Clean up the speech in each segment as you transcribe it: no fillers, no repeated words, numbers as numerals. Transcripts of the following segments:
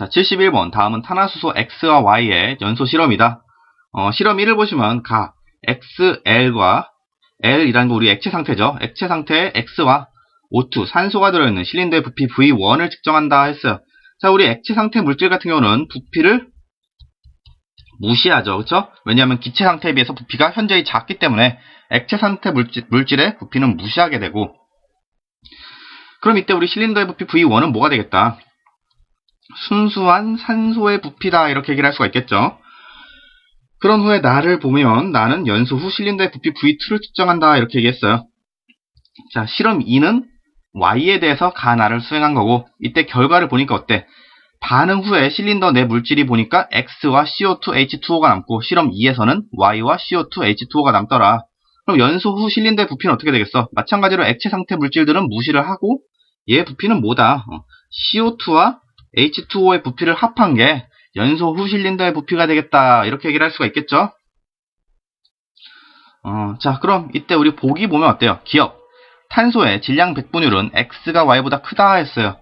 자, 71번. 다음은 탄화수소 X와 Y의 연소 실험이다. 실험 1을 보시면 XL과 L이라는 거 우리 액체 상태죠. 액체 상태에 X와 O2, 산소가 들어있는 실린더의 부피 V1을 측정한다 했어요. 자, 우리 액체 상태 물질 같은 경우는 부피를 무시하죠. 그렇죠? 왜냐하면 기체 상태에 비해서 부피가 현저히 작기 때문에 액체 상태 물질의 부피는 무시하게 되고, 그럼 이때 우리 실린더의 부피 V1은 뭐가 되겠다? 순수한 산소의 부피다, 이렇게 얘기를 할 수가 있겠죠. 그런 후에 나를 보면 나는 연소 후 실린더의 부피 V2를 측정한다, 이렇게 얘기했어요. 자, 실험 2는 Y에 대해서 가나를 수행한 거고, 이때 결과를 보니까 어때? 반응 후에 실린더 내 물질이 보니까 X와 CO2H2O가 남고, 실험 2에서는 Y와 CO2H2O가 남더라. 그럼 연소 후 실린더의 부피는 어떻게 되겠어? 마찬가지로 액체 상태 물질들은 무시를 하고, 얘의 부피는 뭐다? CO2와 H2O의 부피를 합한 게 연소 후 실린더의 부피가 되겠다, 이렇게 얘기를 할 수가 있겠죠. 자, 그럼 이때 우리 보기 보면 어때요? 기억. 탄소의 질량 백분율은 X가 Y보다 크다 했어요.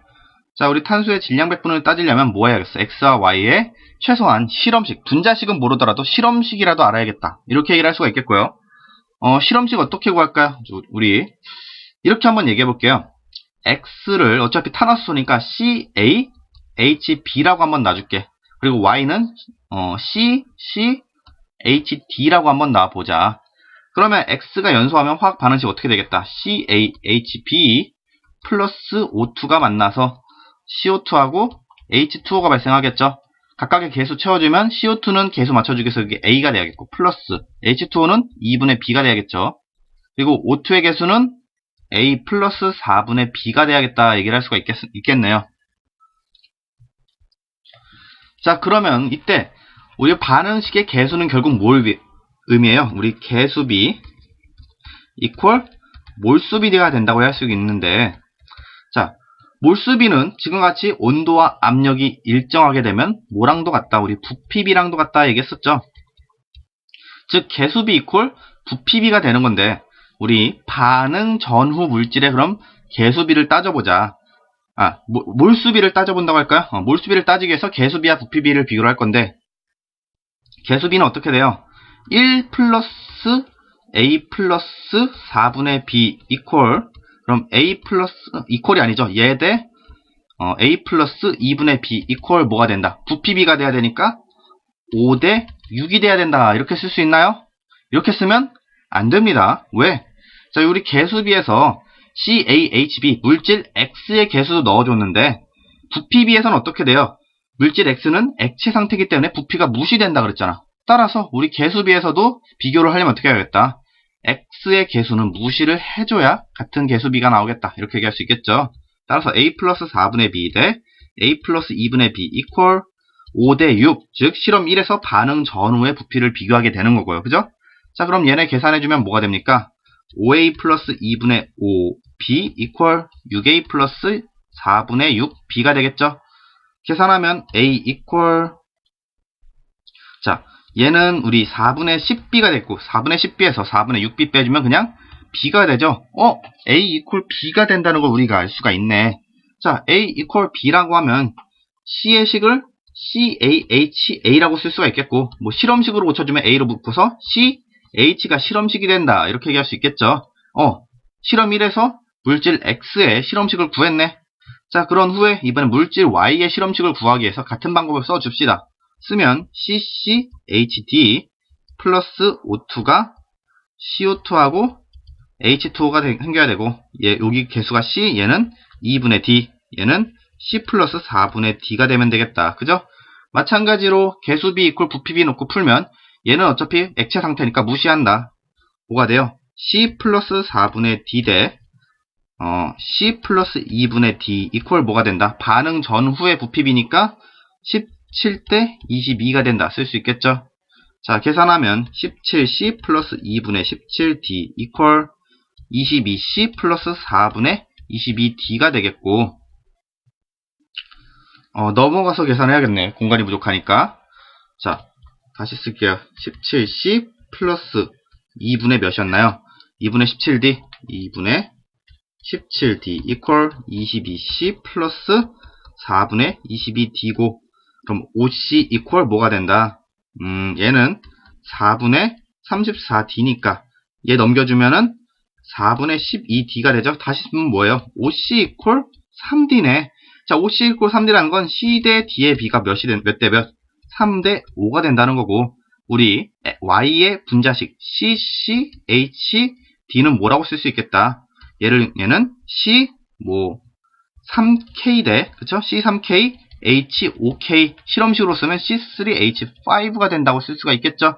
자, 우리 탄소의 질량 백분율을 따지려면 뭐 해야겠어? X와 Y의 최소한 실험식, 분자식은 모르더라도 실험식이라도 알아야겠다, 이렇게 얘기를 할 수가 있겠고요. 실험식 어떻게 구할까요? 우리 이렇게 한번 얘기해 볼게요. X를 어차피 탄화수소니까 CaHb라고 한번 놔줄게. 그리고 Y는 CCHD라고 한번 놔보자. 그러면 X가 연소하면 화학 반응식 어떻게 되겠다? CaHb 플러스 O2가 만나서 CO2하고 H2O가 발생하겠죠. 각각의 개수 채워주면 CO2는 개수 맞춰주기 위해서 A가 돼야겠고, 플러스 H2O는 2분의 B가 돼야겠죠. 그리고 O2의 개수는 A 플러스 4분의 B가 돼야겠다, 얘기를 할 수가 있겠네요. 자, 그러면 이때 우리 반응식의 개수는 결국 뭘 의미해요? 우리 개수비 이퀄 몰수비가 된다고 할 수 있는데, 자, 몰수비는 지금같이 온도와 압력이 일정하게 되면 뭐랑도 같다? 우리 부피비랑도 같다 얘기했었죠. 즉 개수비 이퀄 부피비가 되는 건데, 우리 반응 전후 물질의 그럼 개수비를 따져보자. 몰수비를 따져본다고 할까요? 몰수비를 따지기 위해서 개수비와 부피비를 비교를 할 건데, 개수비는 어떻게 돼요? 1 플러스 A 플러스 4분의 B 이퀄, 그럼 A 플러스 이퀄이 아니죠. 얘 대 A 플러스 2분의 B 이퀄 뭐가 된다? 부피비가 돼야 되니까 5 대 6이 돼야 된다, 이렇게 쓸 수 있나요? 이렇게 쓰면 안 됩니다. 왜? 자, 우리 개수비에서 CaHb 물질 X의 개수도 넣어줬는데, 부피비에서는 어떻게 돼요? 물질 X는 액체 상태이기 때문에 부피가 무시된다 그랬잖아. 따라서 우리 개수비에서도 비교를 하려면 어떻게 해야겠다? X의 개수는 무시를 해줘야 같은 개수비가 나오겠다, 이렇게 얘기할 수 있겠죠. 따라서 A 플러스 4분의 B 대 A 플러스 2분의 B 이퀄 5 대 6, 즉 실험 1에서 반응 전후의 부피를 비교하게 되는 거고요. 그죠? 자, 그럼 얘네 계산해주면 뭐가 됩니까? 5A 플러스 2분의 5B 이퀄 6A 플러스 4분의 6B가 되겠죠? 계산하면 A 이퀄, 자, 얘는 우리 4분의 10B가 됐고, 4분의 10B에서 4분의 6B 빼주면 그냥 B가 되죠? A 이퀄 B가 된다는 걸 우리가 알 수가 있네. 자, A 이퀄 B라고 하면 C의 식을 CaHA라고 쓸 수가 있겠고, 뭐 실험식으로 고쳐주면 A로 묶어서 CH가 실험식이 된다, 이렇게 얘기할 수 있겠죠. 실험 1에서 물질 X의 실험식을 구했네. 자, 그런 후에 이번에 물질 Y의 실험식을 구하기 위해서 같은 방법을 써줍시다. 쓰면 CCHD 플러스 O2가 CO2하고 H2O가 생겨야 되고, 여기 개수가 C, 얘는 2분의 D, 얘는 C 플러스 4분의 D가 되면 되겠다. 그죠? 마찬가지로 개수비 이퀄 부피비 놓고 풀면 얘는 어차피 액체 상태니까 무시한다. 뭐가 돼요? C 플러스 4분의 D 대 C 플러스 2분의 D 이퀄 뭐가 된다? 반응 전후의 부피비니까 17대 22가 된다, 쓸 수 있겠죠? 자, 계산하면 17C 플러스 2분의 17D 이퀄 22C 플러스 4분의 22D가 되겠고, 넘어가서 계산해야겠네. 공간이 부족하니까. 자, 다시 쓸게요. 17C 플러스 2분의 몇이었나요? 2분의 17D, 2분의 17D 이퀄 22C 플러스 4분의 22D고, 그럼 OC equal 뭐가 된다? 얘는 4분의 34D니까 얘 넘겨주면은 4분의 12D가 되죠. 다시 쓰면 뭐예요? OC equal 3D네. 자, OC equal 3D라는 건 C 대 D의 B가 몇 대 몇? 3대 5가 된다는 거고, 우리 Y의 분자식 CCHD는 뭐라고 쓸 수 있겠다? 얘는 C 3K 대, 그쵸? C3K H5K 실험식으로 쓰면 C3H5가 된다고 쓸 수가 있겠죠?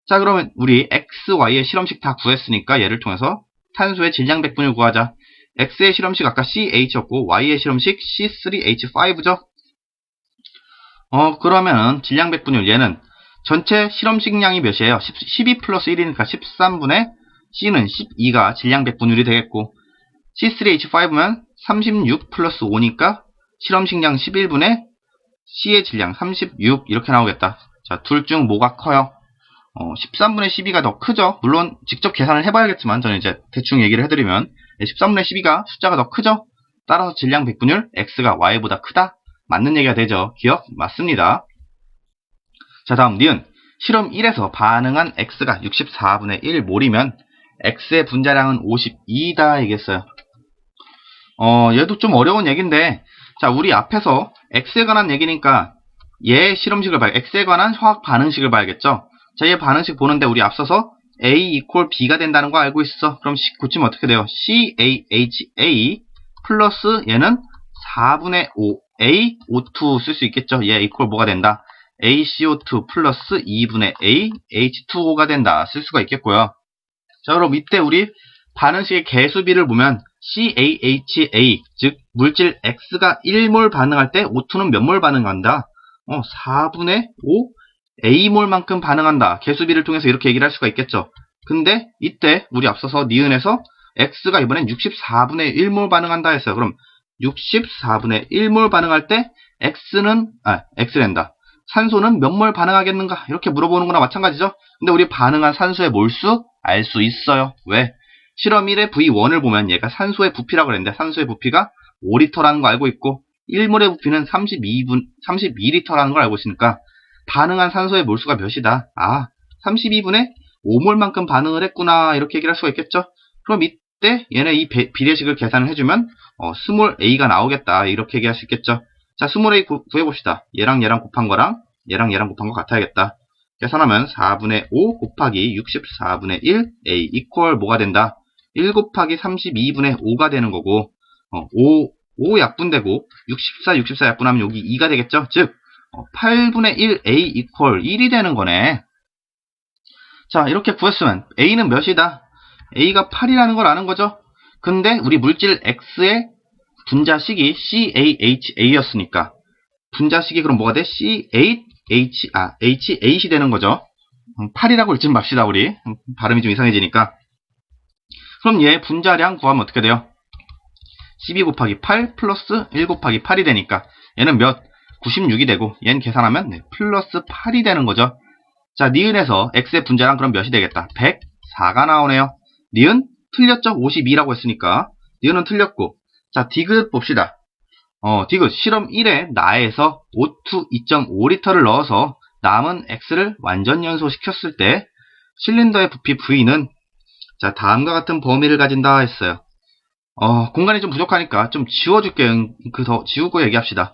자, 그러면 우리 X, Y의 실험식 다 구했으니까 얘를 통해서 탄소의 질량 백분율 구하자. X의 실험식 아까 CH였고 Y의 실험식 C3H5죠? 그러면 질량 백분율 얘는 전체 실험식량이 몇이에요? 12 플러스 1이니까 13분의 C는 12가 질량 백분율이 되겠고, C3H5면 36 플러스 5니까 실험식량 11분의 C의 질량 36 이렇게 나오겠다. 자, 둘 중 뭐가 커요? 13분의 12가 더 크죠? 물론 직접 계산을 해봐야겠지만 저는 이제 대충 얘기를 해드리면 13분의 12가 숫자가 더 크죠? 따라서 질량 백분율 X가 Y보다 크다? 맞는 얘기가 되죠? 기억? 맞습니다. 자, 다음 니은 실험 1에서 반응한 X가 64분의 1몰이면 X의 분자량은 52다 얘기했어요. 얘도 좀 어려운 얘기인데, 자, 우리 앞에서 X에 관한 얘기니까 얘 실험식을 X에 관한 화학 반응식을 봐야겠죠? 자, 얘 반응식 보는데 우리 앞서서 A equal B가 된다는 거 알고 있어. 그럼 고치면 어떻게 돼요? CAHA 플러스 얘는 4분의 5 AO2 쓸 수 있겠죠? 얘 equal 뭐가 된다? ACO2 플러스 2분의 A H2O가 된다. 쓸 수가 있겠고요. 자, 그럼 이때 우리 반응식의 개수비를 보면 CAHA, 즉 물질 X가 1몰 반응할 때 O2는 몇 몰 반응한다? 4분의 5 A몰만큼 반응한다. 개수비를 통해서 이렇게 얘기를 할 수가 있겠죠. 근데 이때 우리 앞서서 니은에서 X가 이번엔 64분의 1몰 반응한다 했어요. 그럼 64분의 1몰 반응할 때 X랜다. 산소는 몇 몰 반응하겠는가? 이렇게 물어보는 거나 마찬가지죠. 근데 우리 반응한 산소의 몰수 알 수 있어요. 왜? 실험 1의 V1을 보면 얘가 산소의 부피라고 그랬는데 산소의 부피가 5리터라는 거 알고 있고 1몰의 부피는 32리터라는 걸 알고 있으니까 반응한 산소의 몰수가 몇이다? 32분의 5몰만큼 반응을 했구나. 이렇게 얘기를 할 수가 있겠죠. 그럼 이때 얘네 이 비례식을 계산을 해주면 스몰 a가 나오겠다. 이렇게 얘기할 수 있겠죠. 자, 스몰 a 구해봅시다. 얘랑 얘랑 곱한 거랑 얘랑 얘랑 곱한 거 같아야겠다. 계산하면 4분의 5 곱하기 64분의 1 a equal 뭐가 된다? 1 곱하기 32분의 5가 되는 거고 5 약분되고 64 약분하면 여기 2가 되겠죠. 즉 8분의 1 a equal 1이 되는 거네. 자, 이렇게 구했으면 a는 몇이다? a가 8이라는 걸 아는 거죠. 근데 우리 물질 X의 분자식이 CAHA였으니까 분자식이 그럼 뭐가 돼? H8이 되는 거죠. 8이라고 읽지 맙시다. 우리 발음이 좀 이상해지니까. 그럼 얘 분자량 구하면 어떻게 돼요? 12 곱하기 8 플러스 1 곱하기 8이 되니까 얘는 몇? 96이 되고 얘는 계산하면 플러스 8이 되는 거죠. 자, 니은에서 X의 분자량 그럼 몇이 되겠다? 104가 나오네요. 니은 틀렸죠? 52라고 했으니까 니은은 틀렸고. 자, 디귿 봅시다. 디귿 실험 1에 나에서 O2 2.5리터를 넣어서 남은 X를 완전 연소시켰을 때 실린더의 부피 V는 자, 다음과 같은 범위를 가진다 했어요. 공간이 좀 부족하니까 좀 지워줄게요. 더 지우고 얘기합시다.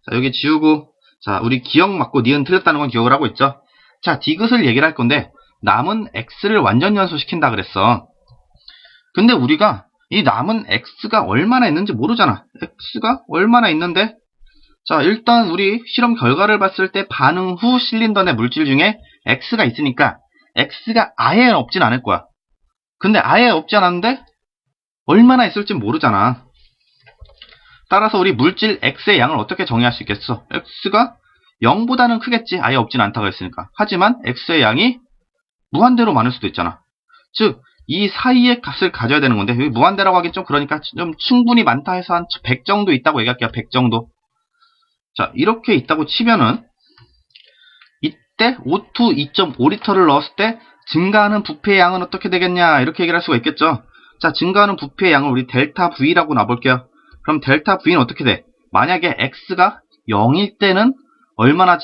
자, 여기 지우고, 자, 우리 기억 맞고 니은 틀렸다는 건 기억을 하고 있죠. 자, 디귿을 얘기를 할 건데 남은 X를 완전 연소시킨다 그랬어. 근데 우리가 이 남은 X가 얼마나 있는지 모르잖아. X가 얼마나 있는데? 자, 일단 우리 실험 결과를 봤을 때 반응 후 실린더 내 물질 중에 X가 있으니까 X가 아예 없진 않을 거야. 근데 아예 없지 않았는데 얼마나 있을지 모르잖아. 따라서 우리 물질 X의 양을 어떻게 정의할 수 있겠어? X가 0보다는 크겠지. 아예 없진 않다고 했으니까. 하지만 X의 양이 무한대로 많을 수도 있잖아. 즉 이 사이의 값을 가져야 되는 건데 여기 무한대라고 하기 좀 그러니까 좀 충분히 많다 해서 한 100 정도 있다고 얘기할게요. 100 정도. 자, 이렇게 있다고 치면은 이때 O2 2.5리터를 넣었을 때 증가하는 부피의 양은 어떻게 되겠냐 이렇게 얘기를 할 수가 있겠죠. 자, 증가하는 부피의 양을 우리 델타 V라고 놔볼게요. 그럼 델타 V는 어떻게 돼? 만약에 X가 0일 때는 얼마나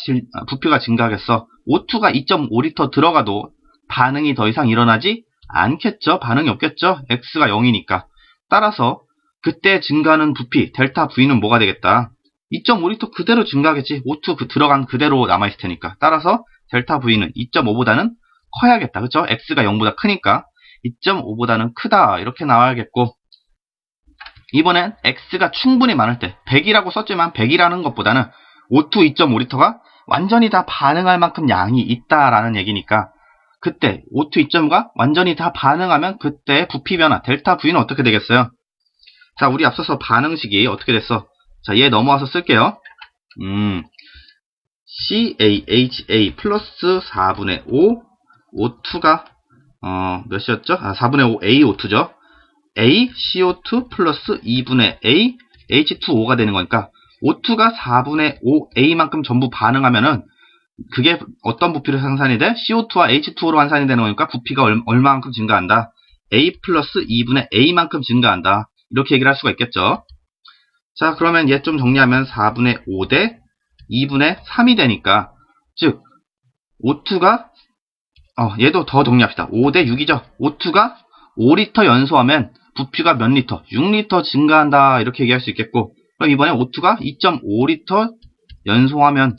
부피가 증가하겠어? O2가 2.5리터 들어가도 반응이 더 이상 일어나지 않겠죠? 반응이 없겠죠? X가 0이니까. 따라서 그때 증가하는 부피 델타 V는 뭐가 되겠다? 2.5리터 그대로 증가하겠지. O2 들어간 그대로 남아있을 테니까. 따라서 델타 V는 2.5보다는 커야겠다. 그쵸? X가 0보다 크니까 2.5보다는 크다. 이렇게 나와야겠고, 이번엔 X가 충분히 많을 때 100이라고 썼지만 100이라는 것보다는 O2 2.5리터가 완전히 다 반응할 만큼 양이 있다라는 얘기니까, 그때 O2 2.5가 완전히 다 반응하면 그때 부피 변화 델타 V는 어떻게 되겠어요? 자, 우리 앞서서 반응식이 어떻게 됐어? 자, 얘 넘어와서 쓸게요. CaHA 플러스 4분의 5 O2가 몇이었죠? 4분의 5 AO2죠. A CO2 플러스 2분의 A H2O가 되는 거니까 O2가 4분의 5 A만큼 전부 반응하면은 그게 어떤 부피로 생산이 돼? CO2와 H2O로 환산이 되는 거니까 부피가 얼마만큼 증가한다? A 플러스 2분의 A만큼 증가한다. 이렇게 얘기를 할 수가 있겠죠. 자, 그러면 얘 좀 정리하면 4분의 5 대 2분의 3이 되니까, 즉 O2가 얘도 더 정리합시다. 5 대 6이죠. O2가 5리터 연소하면 부피가 몇 리터? 6리터 증가한다. 이렇게 얘기할 수 있겠고, 그럼 이번에 O2가 2.5리터 연소하면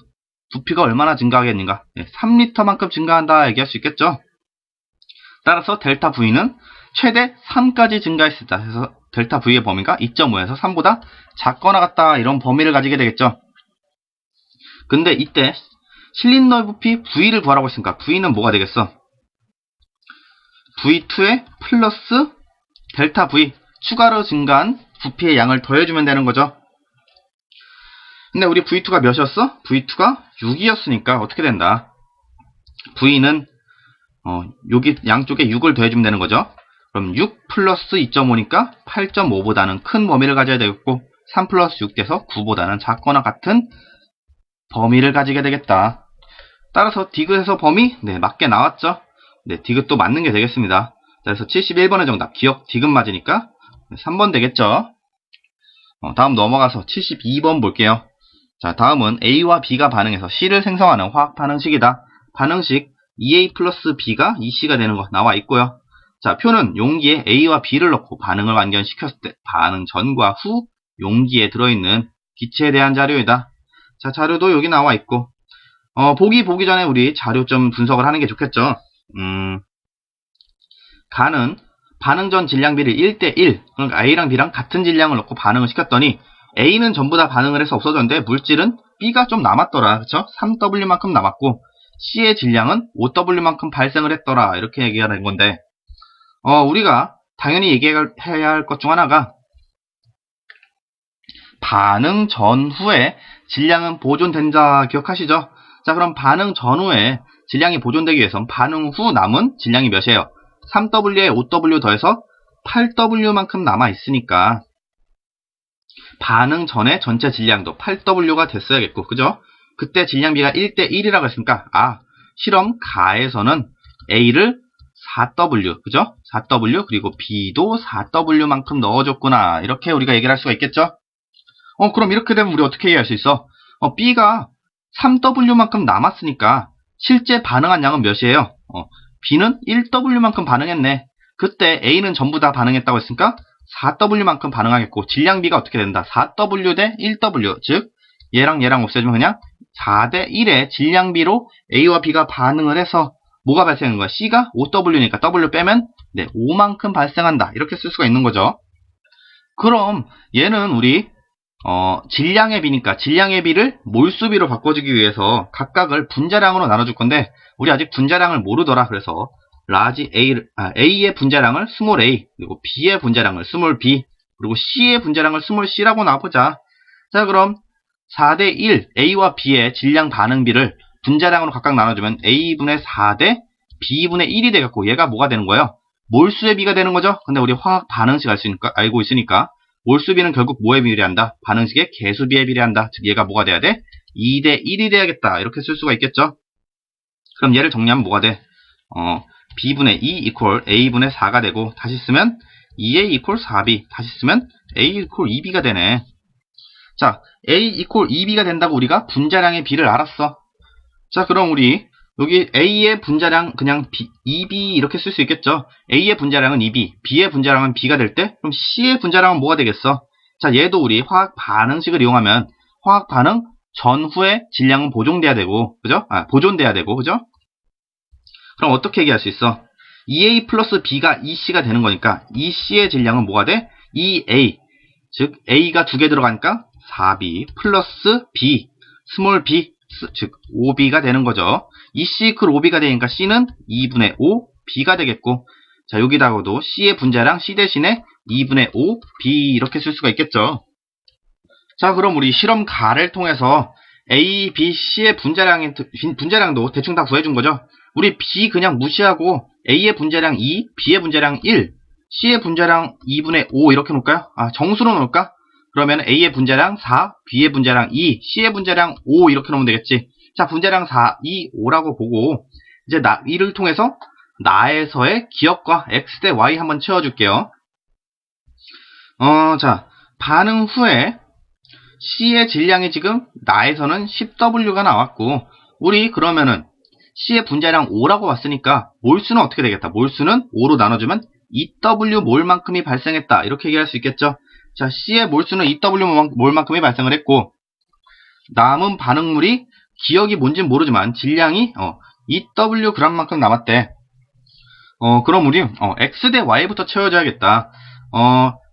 부피가 얼마나 증가하겠는가? 3리터만큼 증가한다. 얘기할 수 있겠죠. 따라서 델타 V는 최대 3까지 증가했을 때, 그래서 델타 V의 범위가 2.5에서 3보다 작거나 같다. 이런 범위를 가지게 되겠죠. 근데 이때 실린더의 부피 V를 구하라고 했으니까 V는 뭐가 되겠어? V2에 플러스 델타 V, 추가로 증가한 부피의 양을 더해주면 되는 거죠. 근데 우리 V2가 몇이었어? V2가 6이었으니까 어떻게 된다? V는 여기 양쪽에 6을 더해주면 되는 거죠. 그럼 6 플러스 2.5니까 8.5보다는 큰 범위를 가져야 되겠고, 3 플러스 6 돼서 9보다는 작거나 같은 범위를 가지게 되겠다. 따라서 디귿에서 범위 맞게 나왔죠. 디귿도 맞는 게 되겠습니다. 그래서 71번의 정답, 기억 디귿 맞으니까 3번 되겠죠. 다음 넘어가서 72번 볼게요. 자, 다음은 A와 B가 반응해서 C를 생성하는 화학 반응식이다. 반응식 EA 플러스 B가 EC가 되는 거 나와 있고요. 자, 표는 용기에 A와 B를 넣고 반응을 완전시켰을 때 반응 전과 후 용기에 들어있는 기체에 대한 자료이다. 자, 자료도 여기 나와 있고, 보기 전에 우리 자료 좀 분석을 하는 게 좋겠죠. 간은 반응 전 질량비를 1대1, 그러니까 A랑 B랑 같은 질량을 넣고 반응을 시켰더니 A는 전부 다 반응을 해서 없어졌는데 물질은 B가 좀 남았더라. 그쵸? 3W만큼 남았고 C의 질량은 5W만큼 발생을 했더라. 이렇게 얘기하는 건데, 우리가 당연히 얘기해야 할 것 중 하나가 반응 전후에 질량은 보존된다. 기억하시죠? 자, 그럼 반응 전후에 질량이 보존되기 위해선 반응 후 남은 질량이 몇이에요? 3W에 5W 더해서 8W만큼 남아있으니까 반응 전에 전체 질량도 8W가 됐어야겠고, 그죠? 그때 질량비가 1대1이라고 했으니까, 실험 가에서는 A를 4W, 그죠? 4W, 그리고 B도 4W만큼 넣어줬구나. 이렇게 우리가 얘기를 할 수가 있겠죠? 그럼 이렇게 되면 우리 어떻게 얘기할 수 있어? B가 3W만큼 남았으니까 실제 반응한 양은 몇이에요? B는 1W만큼 반응했네. 그때 A는 전부 다 반응했다고 했으니까 4W만큼 반응하겠고, 질량비가 어떻게 된다? 4W 대 1W, 즉 얘랑 얘랑 없애주면 그냥 4대 1의 질량비로 A와 B가 반응을 해서 뭐가 발생한 거야? C가 5W니까 W 빼면 5만큼 발생한다. 이렇게 쓸 수가 있는 거죠. 그럼 얘는 우리 질량의 비니까 질량의 비를 몰수비로 바꿔주기 위해서 각각을 분자량으로 나눠줄 건데, 우리 아직 분자량을 모르더라. 그래서 라지 A의 분자량을 스몰 a, 그리고 B의 분자량을 스몰 b, 그리고 C의 분자량을 스몰 c라고 놔보자. 자, 그럼 4대1 A와 B의 질량 반응비를 분자량으로 각각 나눠주면 A분의 4대 B분의 1이 되겠고, 얘가 뭐가 되는 거예요? 몰수의 비가 되는 거죠. 근데 우리 화학 반응식 알고 있으니까 몰수비는 결국 뭐에 비례한다? 반응식의 개수비에 비례한다. 즉 얘가 뭐가 돼야 돼? 2대 1이 돼야겠다. 이렇게 쓸 수가 있겠죠. 그럼 얘를 정리하면 뭐가 돼? B분의 2 이퀄 A분의 4가 되고, 다시 쓰면 2A 이퀄 4B, 다시 쓰면 A 이퀄 2B가 되네. 자, A 이퀄 2B가 된다고 우리가 분자량의 B를 알았어. 자, 그럼 우리 여기 A의 분자량 그냥 2B 이렇게 쓸 수 있겠죠. A의 분자량은 2B, B의 분자량은 B가 될 때 그럼 C의 분자량은 뭐가 되겠어? 자, 얘도 우리 화학 반응식을 이용하면 화학 반응 전후의 질량은 보존돼야 되고, 그죠? 보존돼야 되고, 그죠? 그럼 어떻게 얘기할 수 있어? 2A 플러스 B가 2C가 되는 거니까 2C의 질량은 뭐가 돼? 2A, 즉 A가 두 개 들어가니까 4B 플러스 B, 스몰 b, 즉 5B가 되는 거죠. 2C 이퀄 5B가 되니까 C는 2분의 5, B가 되겠고, 자, 여기다가도 C의 분자량 C 대신에 2분의 5, B 이렇게 쓸 수가 있겠죠. 자, 그럼 우리 실험 가를 통해서 A, B, C의 분자량도 대충 다 구해준 거죠. 우리 B 그냥 무시하고 A의 분자량 2, B의 분자량 1, C의 분자량 2분의 5 이렇게 놓을까요? 정수로 놓을까? 그러면 A의 분자량 4, B의 분자량 2, C의 분자량 5 이렇게 놓으면 되겠지. 자, 분자량 4, 2, 5라고 보고 이제 이를 통해서 나에서의 기억과 X 대 Y 한번 채워줄게요. 자, 반응 후에 C의 질량이 지금 나에서는 10W가 나왔고, 우리 그러면은 C의 분자량 5라고 봤으니까 몰수는 어떻게 되겠다? 몰수는 5로 나눠주면 2W 몰만큼이 발생했다 이렇게 얘기할 수 있겠죠. 자, C의 몰수는 2W 몰만큼이 발생을 했고, 남은 반응물이 기억이 뭔지는 모르지만 질량이 2W g만큼 남았대. 그럼 우리 X 대 Y부터 채워줘야겠다.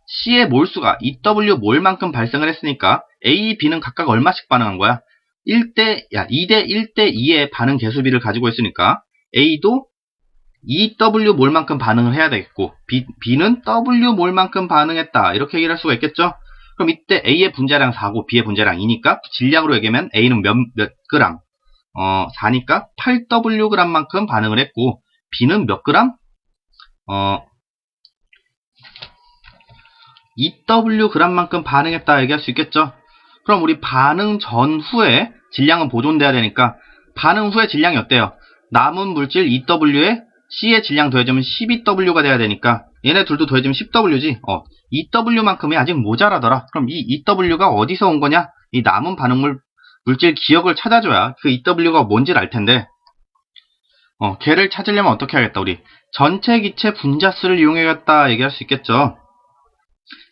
C의 몰수가 2W 몰만큼 발생을 했으니까 A, B는 각각 얼마씩 반응한 거야? 2대 1대 2의 반응 개수비를 가지고 있으니까 A도 2W 몰만큼 반응을 해야 되겠고, B는 W 몰만큼 반응했다 이렇게 얘기를 할 수가 있겠죠. 그럼 이때 A의 분자량 4고 B의 분자량 2니까 질량으로 얘기하면 A는 몇 그램? 4니까 8W g만큼 반응을 했고, B는 몇 그램? 2W g만큼 반응했다 얘기할 수 있겠죠. 그럼 우리 반응 전후에 질량은 보존돼야 되니까 반응 후에 질량이 어때요? 남은 물질 2W에 C의 질량 더해주면 12W가 돼야 되니까 얘네 둘도 더해주면 10W지. 2W만큼이 아직 모자라더라. 그럼 이 2W가 어디서 온 거냐? 이 남은 반응물 물질 기억을 찾아줘야 그 2W가 뭔지를 알 텐데, 걔를 찾으려면 어떻게 하겠다? 우리 전체 기체 분자수를 이용해야겠다 얘기할 수 있겠죠.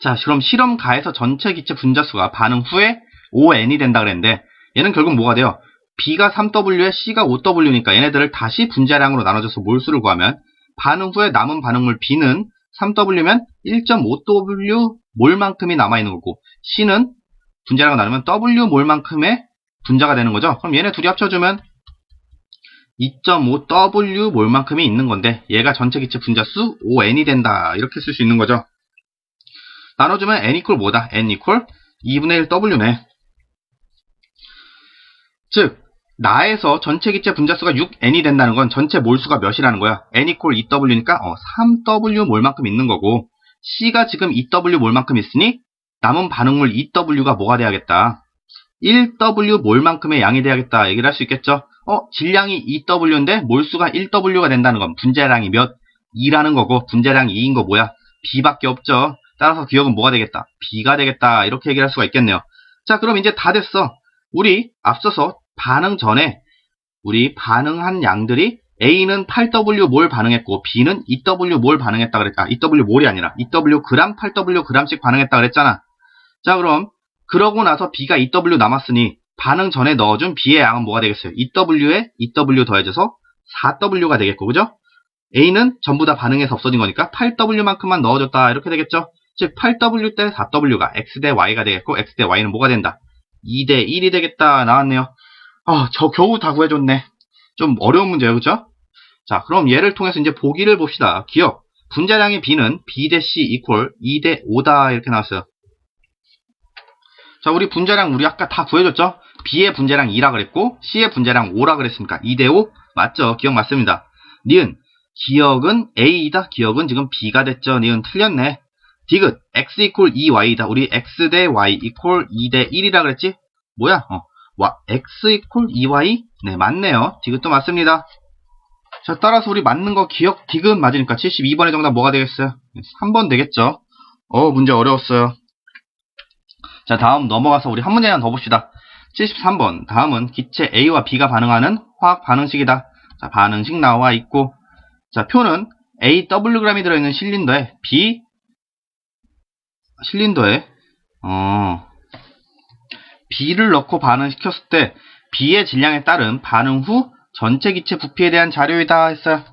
자, 그럼 실험 가에서 전체 기체 분자수가 반응 후에 5n이 된다 그랬는데, 얘는 결국 뭐가 돼요? B가 3W에 C가 5W니까 얘네들을 다시 분자량으로 나눠줘서 몰수를 구하면 반응 후에 남은 반응물 B는 3W면 1.5W 몰만큼이 남아있는 거고, C는 분자량을 나누면 W 몰만큼의 분자가 되는 거죠. 그럼 얘네 둘이 합쳐주면 2.5W 몰만큼이 있는 건데, 얘가 전체 기체 분자수 5n이 된다 이렇게 쓸 수 있는 거죠. 나눠주면 n 이퀄 뭐다? n 이퀄 2분의 1 W네. 즉 나에서 전체 기체 분자수가 6n이 된다는 건 전체 몰수가 몇이라는 거야? n 이퀄 2W니까 3W 몰만큼 있는 거고, C가 지금 2W 몰만큼 있으니 남은 반응물 2W가 뭐가 돼야겠다? 1W 몰만큼의 양이 돼야겠다 얘기를 할 수 있겠죠. 질량이 2W인데 몰수가 1W가 된다는 건 분자량이 몇? 2라는 거고, 분자량이 2인 거 뭐야? B밖에 없죠. 따라서 기억은 뭐가 되겠다? B가 되겠다 이렇게 얘기를 할 수가 있겠네요. 자, 그럼 이제 다 됐어. 우리 앞서서 반응 전에 우리 반응한 양들이 A는 8W 몰 반응했고 B는 2W 몰 반응했다 그랬다. 2W 몰이 아니라 2W 그램 8W 그램씩 반응했다 그랬잖아. 자, 그럼 그러고 나서 B가 2W 남았으니 반응 전에 넣어준 B의 양은 뭐가 되겠어요? 2W에 2W 더해져서 4W가 되겠고, 그죠? A는 전부 다 반응해서 없어진 거니까 8W만큼만 넣어줬다 이렇게 되겠죠? 즉 8W 대 4W가 X 대 Y가 되겠고, X 대 Y는 뭐가 된다? 2 대 1이 되겠다 나왔네요. 저 겨우 다 구해줬네. 좀 어려운 문제예요, 그죠? 자, 그럼 얘를 통해서 이제 보기를 봅시다. 기억, 분자량의 B는 B 대 C 이퀄 2 대 5다 이렇게 나왔어요. 자, 우리 분자량 우리 아까 다 구해줬죠? B의 분자량 2라 그랬고 C의 분자량 5라 그랬으니까 2 대 5 맞죠? 기억 맞습니다. 니은 기억은 A이다. 기억은 지금 B가 됐죠? 니은 틀렸네. 디귿 X 이퀄 2Y이다. 우리 X 대 Y 이퀄 2 대 1이라 그랬지? 뭐야? X 이퀄 2Y? 네, 맞네요. 디귿도 맞습니다. 자, 따라서 우리 맞는 거 기억 디귿 맞으니까 72번의 정답 뭐가 되겠어요? 3번 되겠죠? 문제 어려웠어요. 자, 자, 다음 넘어가서 우리 한 문제만 더 봅시다. 73번. 다음은 기체 A와 B가 반응하는 화학 반응식이다. 자, 반응식 나와 있고, 자, 표는 AWg이 들어있는 실린더에 B를 넣고 반응시켰을 때 B의 질량에 따른 반응 후 전체 기체 부피에 대한 자료이다 했어요.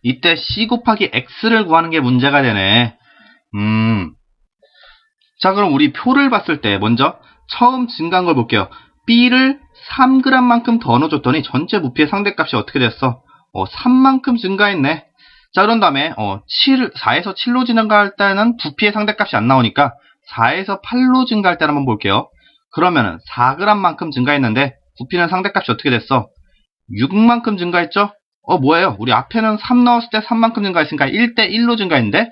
이때 C 곱하기 X를 구하는 게 문제가 되네. 자, 그럼 우리 표를 봤을 때 먼저 처음 증가한 걸 볼게요. B를 3g만큼 더 넣어줬더니 전체 부피의 상대값이 어떻게 됐어? 3만큼 증가했네. 자, 그런 다음에 4에서 7로 증가할 때는 부피의 상대값이 안 나오니까 4에서 8로 증가할 때를 한번 볼게요. 그러면은 4g만큼 증가했는데 부피는 상대값이 어떻게 됐어? 6만큼 증가했죠? 뭐예요? 우리 앞에는 3 넣었을 때 3만큼 증가했으니까 1대 1로 증가했는데,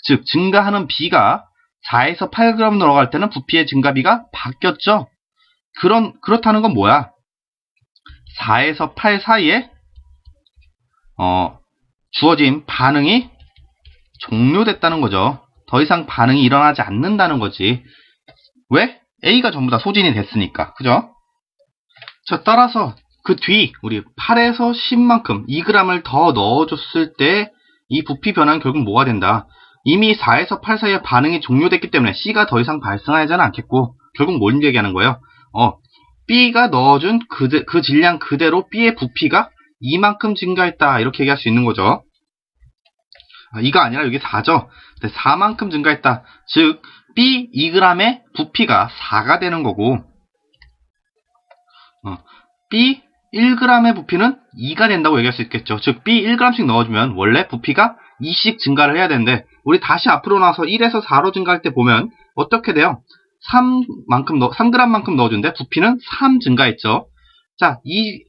즉 증가하는 B가 4에서 8g 넘어갈 때는 부피의 증가비가 바뀌었죠? 그렇다는 건 뭐야? 4에서 8 사이에 주어진 반응이 종료됐다는 거죠. 더 이상 반응이 일어나지 않는다는 거지. 왜? A가 전부 다 소진이 됐으니까. 그죠? 자, 따라서 그 뒤 우리 8에서 10만큼 2g을 더 넣어줬을 때 이 부피 변화는 결국 뭐가 된다? 이미 4에서 8 사이에 반응이 종료됐기 때문에 C가 더 이상 발생하지는 않겠고, 결국 뭘 얘기하는 거예요? B가 넣어준 그 질량 그대로 B의 부피가 이만큼 증가했다, 이렇게 얘기할 수 있는 거죠. 이가 아니라 여기 4죠. 4만큼 증가했다. 즉 B 2g의 부피가 4가 되는 거고, B 1g의 부피는 2가 된다고 얘기할 수 있겠죠. 즉 B 1g씩 넣어주면 원래 부피가 2씩 증가를 해야 되는데, 우리 다시 앞으로 나와서 1에서 4로 증가할 때 보면 어떻게 돼요? 3g만큼 넣어준데 부피는 3 증가했죠. 자, 이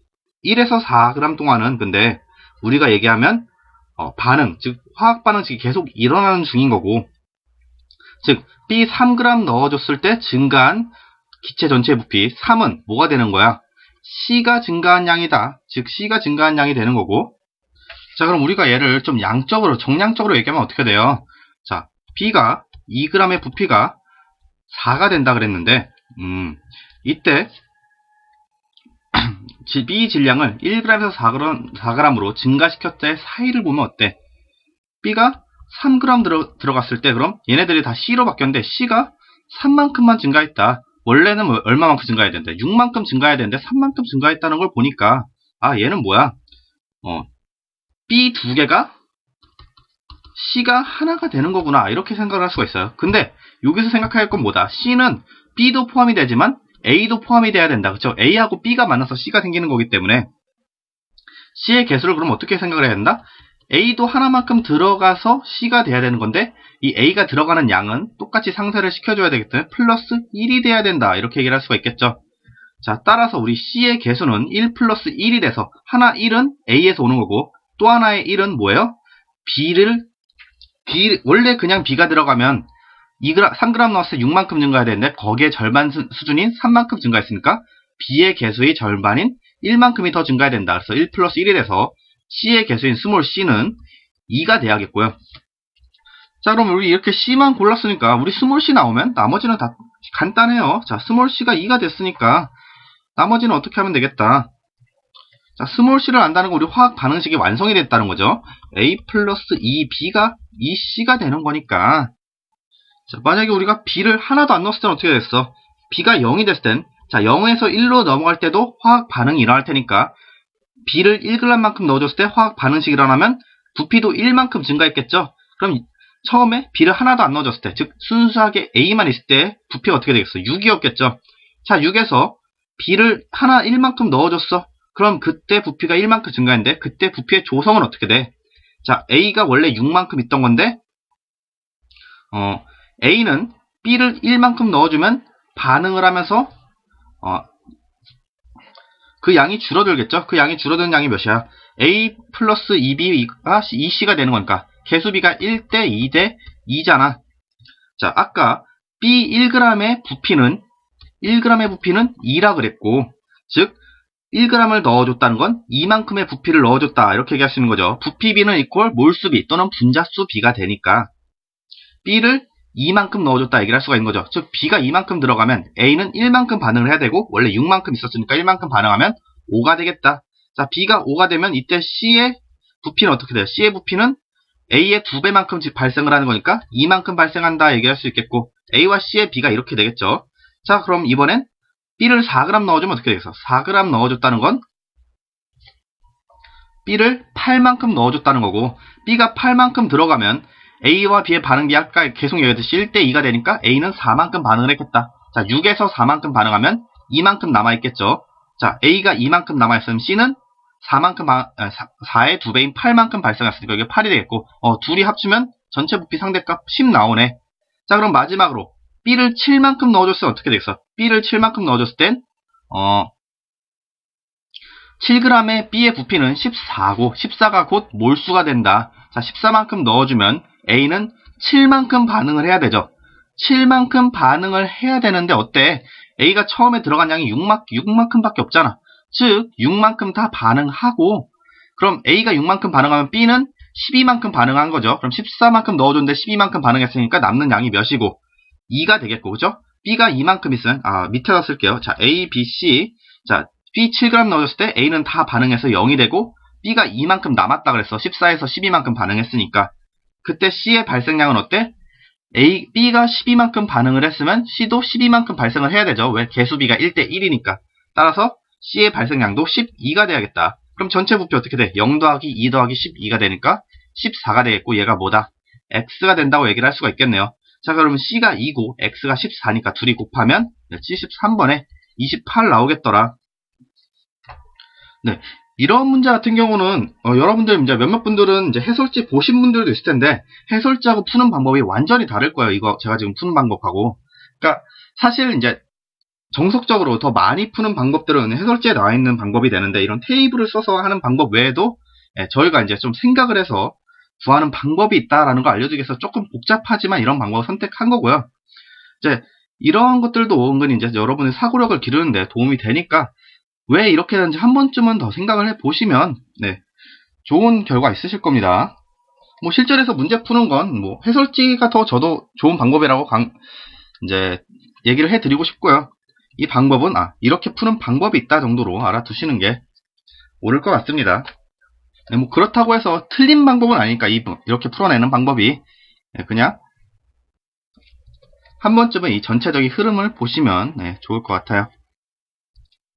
1에서 4g 동안은 근데 우리가 얘기하면 반응, 즉 화학 반응식이 계속 일어나는 중인 거고, 즉 B 3g 넣어줬을 때 증가한 기체 전체 부피 3은 뭐가 되는 거야? C가 증가한 양이다. 즉 C가 증가한 양이 되는 거고. 자, 그럼 우리가 얘를 좀 양적으로, 정량적으로 얘기하면 어떻게 돼요? 자, B가 2g의 부피가 4가 된다 그랬는데, 이때 B 질량을 1g에서 4g으로 증가시켰을 때 사이를 보면 어때? B가 3g 들어갔을 때 그럼 얘네들이 다 C로 바뀌었는데 C가 3만큼만 증가했다. 원래는 얼마만큼 증가해야 되는데 6만큼 증가해야 되는데 3만큼 증가했다는 걸 보니까, 얘는 뭐야? B 두 개가 C가 하나가 되는 거구나, 이렇게 생각을 할 수가 있어요. 근데 여기서 생각할 건 뭐다? C는 B도 포함이 되지만 A도 포함이 돼야 된다. 그쵸? A하고 B가 만나서 C가 생기는 거기 때문에 C의 개수를 그럼 어떻게 생각을 해야 된다? A도 하나만큼 들어가서 C가 돼야 되는 건데, 이 A가 들어가는 양은 똑같이 상쇄를 시켜줘야 되기 때문에 플러스 1이 돼야 된다, 이렇게 얘기를 할 수가 있겠죠. 자, 따라서 우리 C의 개수는 1 플러스 1이 돼서 하나 1은 A에서 오는 거고, 또 하나의 1은 뭐예요? 원래 그냥 B가 들어가면 3g 넣었을 때 6만큼 증가해야 되는데 거기에 절반 수준인 3만큼 증가했으니까 B의 개수의 절반인 1만큼이 더 증가해야 된다. 그래서 1 플러스 1이 돼서 C의 개수인 스몰 c는 2가 돼야겠고요. 자, 그럼 우리 이렇게 C만 골랐으니까 우리 스몰 c 나오면 나머지는 다 간단해요. 자, 스몰 c가 2가 됐으니까 나머지는 어떻게 하면 되겠다. 자, 스몰 c를 안다는 건 우리 화학 반응식이 완성이 됐다는 거죠. A 플러스 2B가 2C가 되는 거니까, 자, 만약에 우리가 B를 하나도 안 넣었을 때는 어떻게 됐어? B가 0이 됐을 땐, 자, 0에서 1로 넘어갈 때도 화학 반응이 일어날 테니까 B를 1g만큼 넣어줬을 때 화학 반응식이 일어나면 부피도 1만큼 증가했겠죠? 그럼 처음에 B를 하나도 안 넣어줬을 때, 즉 순수하게 A만 있을 때 부피가 어떻게 되겠어? 6이었겠죠? 자, 6에서 B를 하나 1만큼 넣어줬어. 그럼 그때 부피가 1만큼 증가했는데 그때 부피의 조성은 어떻게 돼? 자, A가 원래 6만큼 있던 건데 A는 B를 1만큼 넣어주면 반응을 하면서 그 양이 줄어들겠죠? 그 양이 줄어드는 양이 몇이야? A 플러스 2B가 2C가 되는 거니까 개수비가 1대 2대 2잖아. 자, 아까 B 1g의 부피는 2라 그랬고, 즉 1g을 넣어줬다는 건 이만큼의 부피를 넣어줬다, 이렇게 얘기할 수 있는 거죠. 부피비는 이퀄 몰수비 또는 분자수 비가 되니까 B를 2만큼 넣어줬다 얘기를 할 수가 있는 거죠. 즉 B가 2만큼 들어가면 A는 1만큼 반응을 해야 되고 원래 6만큼 있었으니까 1만큼 반응하면 5가 되겠다. 자, B가 5가 되면 이때 C의 부피는 어떻게 돼요? C의 부피는 A의 2배만큼 발생을 하는 거니까 2만큼 발생한다 얘기할 수 있겠고 A와 C의 B가 이렇게 되겠죠. 자, 그럼 이번엔 B를 4g 넣어주면 어떻게 되겠어? 4g 넣어줬다는 건 B를 8만큼 넣어줬다는 거고 B가 8만큼 들어가면 A와 B의 반응이 아까 계속 얘기했듯이 1대2가 되니까 A는 4만큼 반응을 했겠다. 자, 6에서 4만큼 반응하면 2만큼 남아있겠죠. 자, A가 2만큼 남아있으면 C는 4의 2배인 8만큼 발생했으니까 이게 8이 되겠고 둘이 합치면 전체 부피 상대값 10 나오네. 자, 그럼 마지막으로 B를 7만큼 넣어줬으면 어떻게 되겠어? B를 7만큼 넣어줬을 땐 7g의 B의 부피는 14고 14가 곧 몰수가 된다. 자, 14만큼 넣어주면 A는 7만큼 반응을 해야 되죠. 7만큼 반응을 해야 되는데 어때? A가 처음에 들어간 양이 6만큼밖에 없잖아. 즉 6만큼 다 반응하고 그럼 A가 6만큼 반응하면 B는 12만큼 반응한 거죠. 그럼 14만큼 넣어줬는데 12만큼 반응했으니까 남는 양이 몇이고 2가 되겠고, 그죠? B가 2만큼 있으면 밑에다 쓸게요. 자, A, B, C. 자, B 7g 넣어줬을 때 A는 다 반응해서 0이 되고 B가 2만큼 남았다 그랬어. 14에서 12만큼 반응했으니까. 그때 C의 발생량은 어때? B가 12만큼 반응을 했으면 C도 12만큼 발생을 해야 되죠. 왜? 개수 B가 1대1이니까. 따라서 C의 발생량도 12가 돼야겠다. 그럼 전체 부피 어떻게 돼? 0 더하기 2 더하기 12가 되니까 14가 되겠고 얘가 뭐다? X가 된다고 얘기를 할 수가 있겠네요. 자, 그러면 C가 2고 X가 14니까 둘이 곱하면 73번에 28 나오겠더라. 네, 이런 문제 같은 경우는 여러분들 이제 몇몇 분들은 이제 해설지 보신 분들도 있을 텐데 해설지하고 푸는 방법이 완전히 다를 거예요. 이거 제가 지금 푸는 방법하고. 그러니까 사실 이제 정석적으로 더 많이 푸는 방법들은 해설지에 나와 있는 방법이 되는데 이런 테이블을 써서 하는 방법 외에도 저희가 이제 좀 생각을 해서 구하는 방법이 있다라는 걸 알려주기 위해서 조금 복잡하지만 이런 방법을 선택한 거고요. 이제 이런 것들도 은근히 이제 여러분의 사고력을 기르는데 도움이 되니까 왜 이렇게 하는지 한 번쯤은 더 생각을 해보시면 좋은 결과 있으실 겁니다. 뭐 실전에서 문제 푸는 건 뭐 해설지가 더 저도 좋은 방법이라고 이제 얘기를 해드리고 싶고요. 이 방법은 이렇게 푸는 방법이 있다 정도로 알아두시는 게 옳을 것 같습니다. 뭐 그렇다고 해서 틀린 방법은 아니니까 이렇게 풀어내는 방법이 그냥 한 번쯤은 이 전체적인 흐름을 보시면 좋을 것 같아요.